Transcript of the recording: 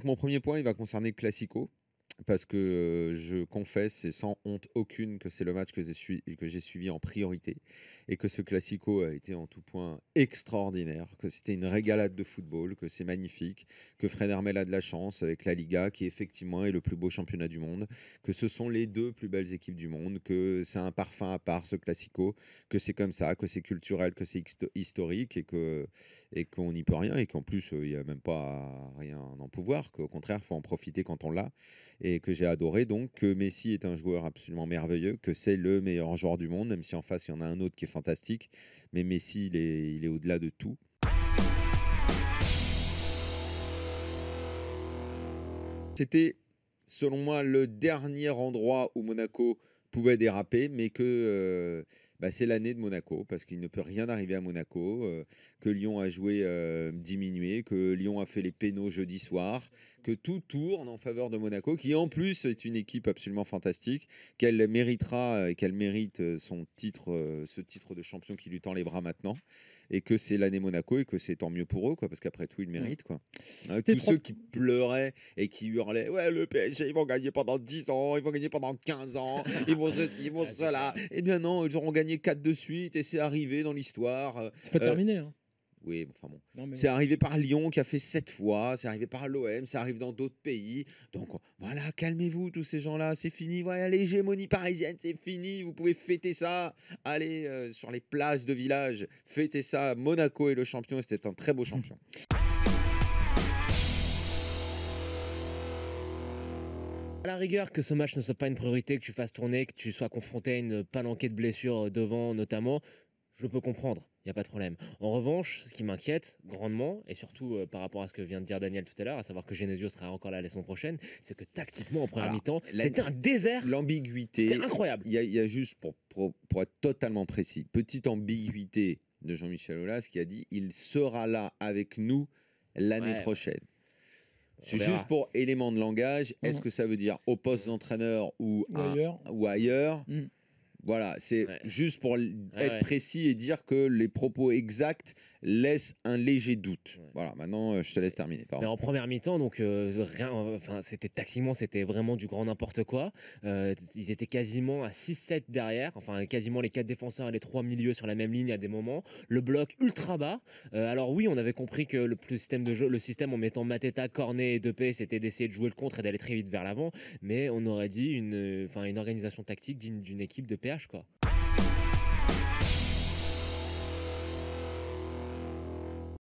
Écoute, mon premier point, il va concerner le Classico. Parce que je confesse, et sans honte aucune, que c'est le match que j'ai suivi en priorité. Et que ce Classico a été en tout point extraordinaire. Que c'était une régalade de football, que c'est magnifique. Que Fred Hermel a de la chance avec la Liga, qui effectivement est le plus beau championnat du monde. Que ce sont les deux plus belles équipes du monde. Que c'est un parfum à part, ce Classico. Que c'est comme ça, que c'est culturel, que c'est historique. Et qu'on n'y peut rien. Et qu'en plus, il n'y a même pas rien à en pouvoir. Qu'au contraire, il faut en profiter quand on l'a et que j'ai adoré. Donc, que Messi est un joueur absolument merveilleux, que c'est le meilleur joueur du monde, même si en face, il y en a un autre qui est fantastique. Mais Messi, il est au-delà de tout. C'était, selon moi, le dernier endroit où Monaco pouvait déraper, mais que c'est l'année de Monaco, parce qu'il ne peut rien arriver à Monaco, que Lyon a joué diminué, que Lyon a fait les pénaux jeudi soir, que tout tourne en faveur de Monaco, qui en plus est une équipe absolument fantastique, qu'elle méritera et qu'elle mérite son titre, ce titre de champion qui lui tend les bras maintenant, et que c'est l'année Monaco, et que c'est tant mieux pour eux, quoi, parce qu'après tout, ils le méritent. Quoi. Tous ceux qui pleuraient et qui hurlaient « Ouais, le PSG, ils vont gagner pendant 10 ans, ils vont gagner pendant 15 ans, ils vont ceci, ils vont cela. » Eh bien non, ils auront gagné 4 de suite et c'est arrivé dans l'histoire. C'est pas terminé. Hein. Oui, enfin bon. Non, c'est arrivé par Lyon qui a fait 7 fois, c'est arrivé par l'OM, ça arrive dans d'autres pays. Donc voilà, calmez-vous tous ces gens-là, c'est fini. Voilà, l'hégémonie parisienne, c'est fini. Vous pouvez fêter ça. Allez sur les places de village, fêtez ça. Monaco est le champion et c'était un très beau champion. À la rigueur, que ce match ne soit pas une priorité, que tu fasses tourner, que tu sois confronté à une palanquée de blessures devant notamment, je peux comprendre, il n'y a pas de problème. En revanche, ce qui m'inquiète grandement, et surtout par rapport à ce que vient de dire Daniel tout à l'heure, à savoir que Genesio sera encore là la saison prochaine, c'est que tactiquement, en première mi-temps, c'était un désert. L'ambiguïté. C'était incroyable. Il y a juste, pour être totalement précis, petite ambiguïté de Jean-Michel Aulas qui a dit « Il sera là avec nous l'année prochaine ». C'est juste pour élément de langage. Est-ce que ça veut dire au poste d'entraîneur ou ailleurs Voilà, c'est juste pour être précis et dire que les propos exacts laissent un léger doute. Voilà, maintenant je te laisse terminer. Mais en première mi-temps, donc c'était tactiquement, c'était vraiment du grand n'importe quoi. Ils étaient quasiment à 6-7 derrière, enfin quasiment les 4 défenseurs et les 3 milieux sur la même ligne à des moments. Le bloc ultra bas. Alors oui, on avait compris que le système de jeu, le système en mettant Mateta, Cornet et Depay, c'était d'essayer de jouer le contre et d'aller très vite vers l'avant. Mais on aurait dit une organisation tactique d'une équipe de PH, quoi.